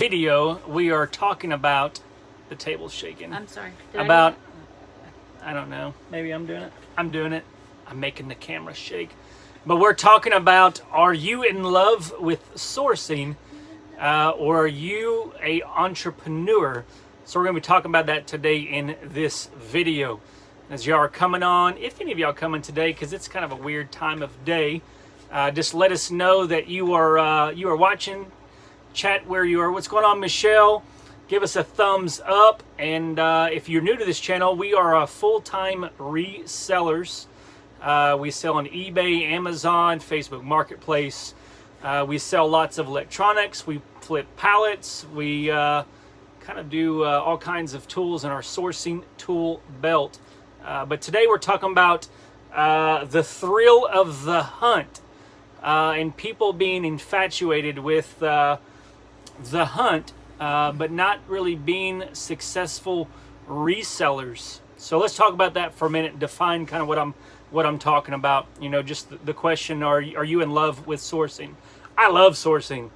video, we are talking about the table's shaking. I'm sorry. I don't know. Maybe I'm doing it. I'm doing it. I'm making the camera shake. But we're talking about, are you in love with sourcing, or are you a entrepreneur? So we're going to be talking about that today in this video. As y'all are coming on, if any of y'all coming today, because it's kind of a weird time of day, just let us know that you are watching. Chat where you are. What's going on, Michelle? Give us a thumbs up. And if you're new to this channel, we are full-time resellers. We sell on eBay, Amazon, Facebook Marketplace. We sell lots of electronics. We flip pallets. We kind of do all kinds of tools in our sourcing tool belt. But today we're talking about the thrill of the hunt and people being infatuated with the hunt, but not really being successful resellers. So let's talk about that for a minute. Define kind of what I'm talking about. You know, just the question: Are you in love with sourcing? I love sourcing.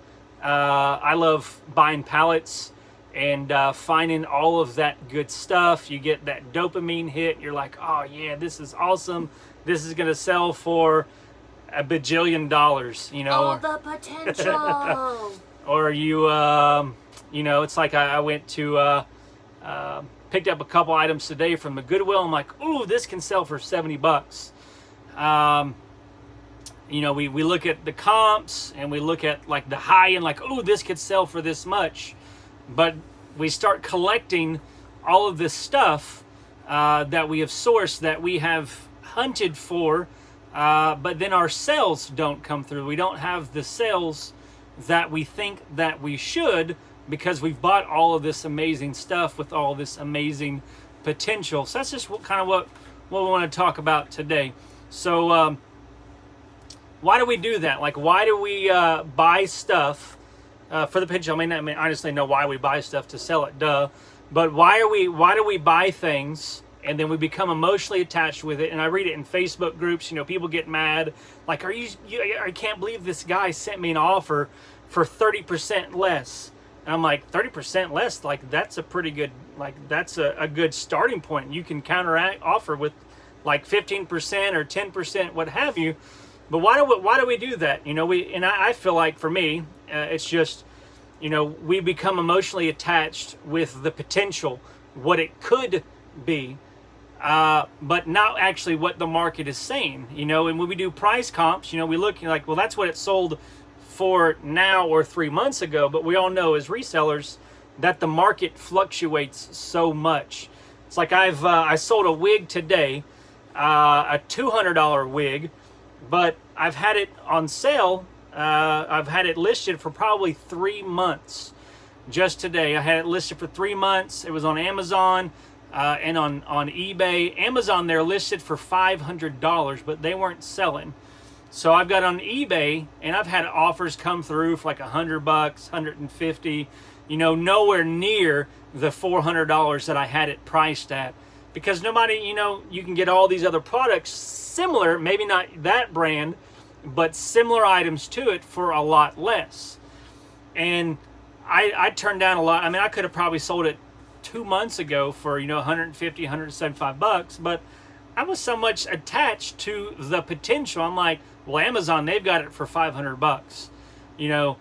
I love buying pallets and finding all of that good stuff. You get that dopamine hit. You're like, oh yeah, this is awesome. This is gonna sell for $1 bajillion. You know, all the potential. Or you, you know, it's like I went to, picked up a couple items today from the Goodwill. I'm like, ooh, this can sell for $70. You know, we look at the comps and we look at like the high end, like, ooh, this could sell for this much. But we start collecting all of this stuff that we have sourced, that we have hunted for, but then our sales don't come through. We don't have the sales that we think that we should, because we've bought all of this amazing stuff with all this amazing potential. So that's just kind of what we want to talk about today. So why do we do that? Like, why do we buy stuff for the potential? I mean, honestly know why we buy stuff, to sell it, duh. But why do we buy things and then we become emotionally attached with it? And I read it in Facebook groups. You know, people get mad, like, I can't believe this guy sent me an offer for 30% less. And I'm like, 30% less? Like, that's a pretty good, like, that's a good starting point. You can counteract offer with like 15% or 10%, what have you. But why do we do that? You know, I feel like for me, it's just, you know, we become emotionally attached with the potential, what it could be, but not actually what the market is saying. You know, and when we do price comps, you know, we look like, well, that's what it sold for now or 3 months ago. But we all know as resellers that the market fluctuates so much. It's like I sold a wig today, a $200 wig, but I've had it on sale. I've had it listed for probably 3 months. Just today, I had it listed for 3 months. It was on Amazon and on eBay. Amazon, they're listed for $500, but they weren't selling. So I've got on eBay, and I've had offers come through for like $100, $150. You know, nowhere near the $400 that I had it priced at. Because nobody, you know, you can get all these other products similar, maybe not that brand, but similar items to it for a lot less. And I turned down a lot. I mean, I could have probably sold it 2 months ago for, you know, $150, $175, but I was so much attached to the potential. I'm like, well, Amazon, they've got it for $500. You know,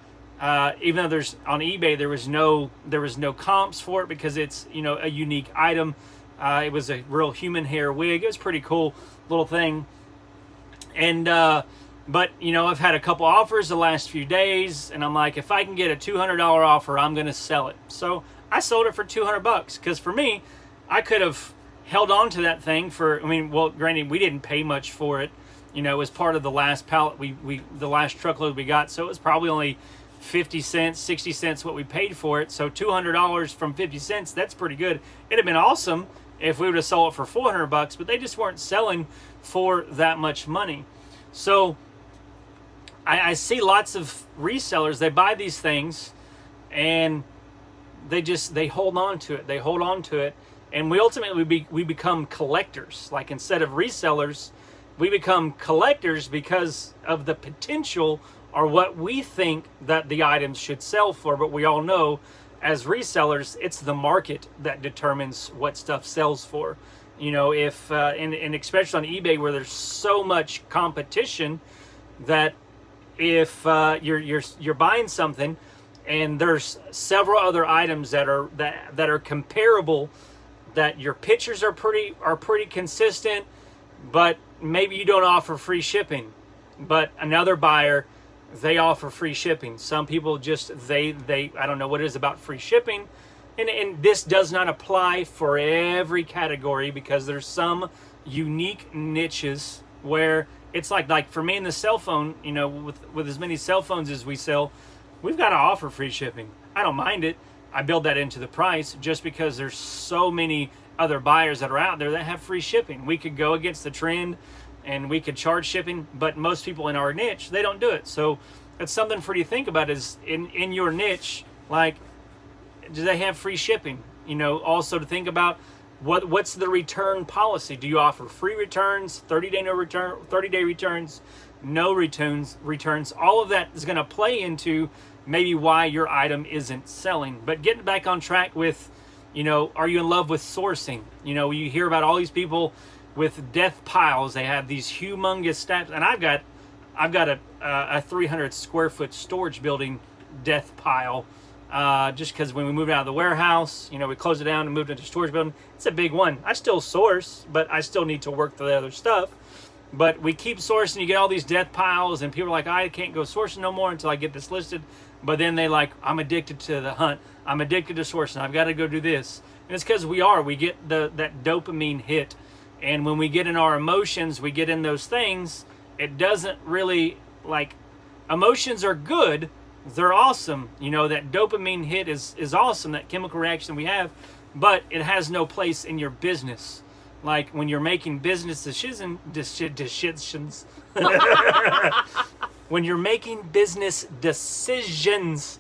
even though there's on eBay, there was no comps for it, because it's, you know, a unique item. It was a real human hair wig. It was a pretty cool little thing. And but, you know, I've had a couple offers the last few days, and I'm like, if I can get a $200 offer, I'm going to sell it. So I sold it for $200, because for me, I could have held on to that thing for, I mean, well, granted, we didn't pay much for it. You know, it was part of the last pallet, the last truckload we got, so it was probably only 50 cents, 60 cents what we paid for it. So $200 from 50 cents, that's pretty good. It'd have been awesome if we would have sold it for $400, but they just weren't selling for that much money. So I see lots of resellers, they buy these things and they hold on to it. They hold on to it. And we ultimately, we become collectors. Like, instead of resellers, we become collectors because of the potential are what we think that the items should sell for, but we all know as resellers, it's the market that determines what stuff sells for. You know, if and especially on eBay where there's so much competition, that if you're buying something and there's several other items that are comparable, that your pictures are pretty consistent, but maybe you don't offer free shipping, but another buyer, they offer free shipping. Some people just they I don't know what it is about free shipping, and this does not apply for every category, because there's some unique niches where it's like for me in the cell phone, you know, with as many cell phones as we sell, we've got to offer free shipping. I don't mind it. I build that into the price just because there's so many other buyers that are out there that have free shipping. We could go against the trend and we could charge shipping, but most people in our niche, they don't do it. So that's something for you to think about, is in your niche, like, do they have free shipping? You know, also to think about what's the return policy. Do you offer free returns, 30-day no return, 30-day returns, no returns? All of that is going to play into maybe why your item isn't selling. But getting back on track with, you know, are you in love with sourcing? You know, you hear about all these people with death piles. They have these humongous stacks, and I've got a 300 square foot storage building death pile. Just because when we moved out of the warehouse, you know, we closed it down and moved into a storage building. It's a big one. I still source, but I still need to work the other stuff. But we keep sourcing. You get all these death piles, and people are like, I can't go sourcing no more until I get this listed. But then they like, I'm addicted to the hunt. I'm addicted to sourcing. I've got to go do this. And it's because we get that dopamine hit. And when we get in our emotions, we get in those things. It doesn't really, like, emotions are good. They're awesome. You know, that dopamine hit is awesome, that chemical reaction we have, but it has no place in your business. Like when you're making business decisions, when you're making business decisions,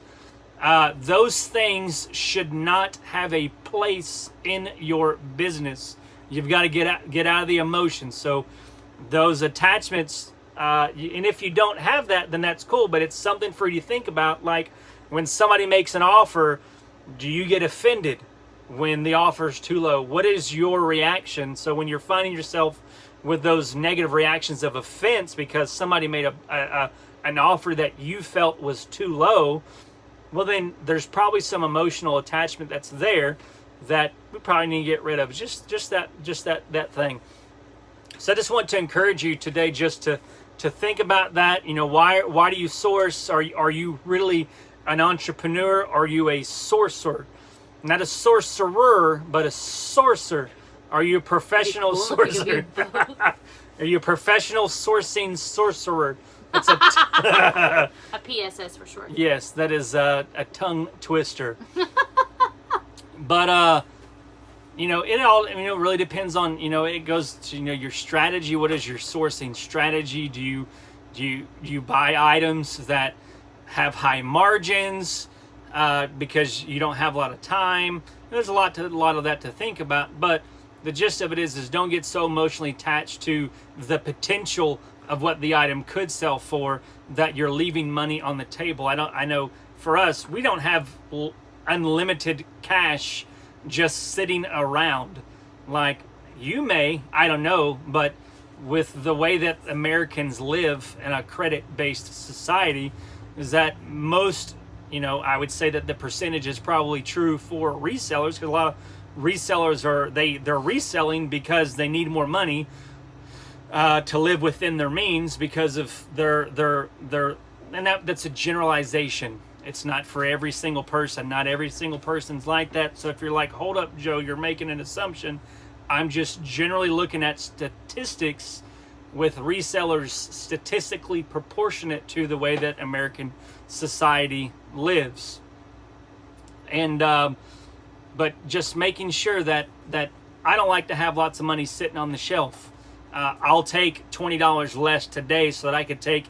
those things should not have a place in your business. You've got to get out of the emotions. So those attachments, and if you don't have that, then that's cool, but it's something for you to think about. Like when somebody makes an offer, do you get offended when the offer's too low? What is your reaction? So when you're finding yourself with those negative reactions of offense because somebody made an offer that you felt was too low, well, then there's probably some emotional attachment that's there that we probably need to get rid of. Just that thing. So I just want to encourage you today just to think about that. You know, why do you source? Are you really an entrepreneur? Are you a sourcer? Not a sorcerer, but a sourcer. Are you a professional sourcer? Are you a professional sourcing sorcerer? It's a PSS for short. Yes, that is a tongue twister. But you know, it really depends on, you know, it goes to, you know, your strategy. What is your sourcing strategy? Do you buy items that have high margins because you don't have a lot of time? There's a lot of that to think about, but the gist of it is don't get so emotionally attached to the potential of what the item could sell for that you're leaving money on the table. I know for us, we don't have unlimited cash just sitting around. Like you may, I don't know, but with the way that Americans live in a credit-based society, is that most, you know, I would say that the percentage is probably true for resellers, because a lot of resellers they're reselling because they need more money to live within their means because of their and that's a generalization. It's not for every single person. Not every single person's like that. So if you're like, hold up, Joe, you're making an assumption. I'm just generally looking at statistics with resellers statistically proportionate to the way that American society lives. And but just making sure that I don't like to have lots of money sitting on the shelf. I'll take $20 less today so that I could take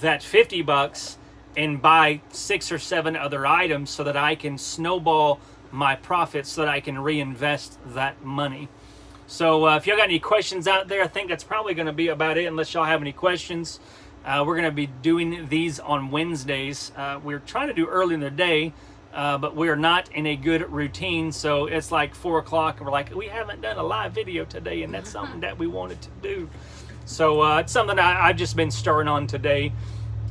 that $50 and buy 6 or 7 other items so that I can snowball my profits so that I can reinvest that money. So if y'all got any questions out there, I think that's probably going to be about it, unless y'all have any questions. We're going to be doing these on Wednesdays. We're trying to do early in the day, but we're not in a good routine. So it's like 4 o'clock and we're like, we haven't done a live video today, and that's something that we wanted to do. So it's something I've just been starting on today,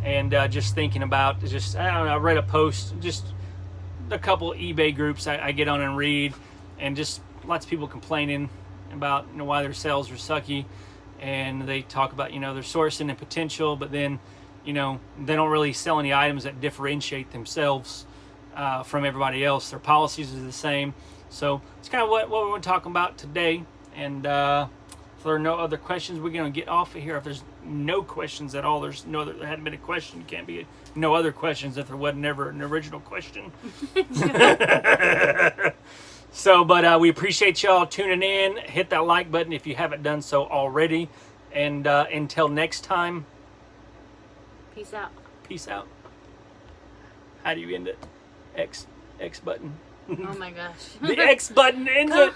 and just thinking about. Just, I don't know, I read a post, just a couple eBay groups I get on and read, and just lots of people complaining about, you know, why their sales are sucky, and they talk about, you know, their sourcing and potential, but then, you know, they don't really sell any items that differentiate themselves from everybody else. Their policies are the same. So it's kind of what we're going to talk about today. And if there are no other questions, we're going to get off of here. If there's no questions at all, there hadn't been a question. Can't be no other questions if there wasn't never an original question. So, but we appreciate y'all tuning in. Hit that like button if you haven't done so already. And until next time, Peace out. peace out. How do you end it? X button. Oh my gosh. The X button ends it.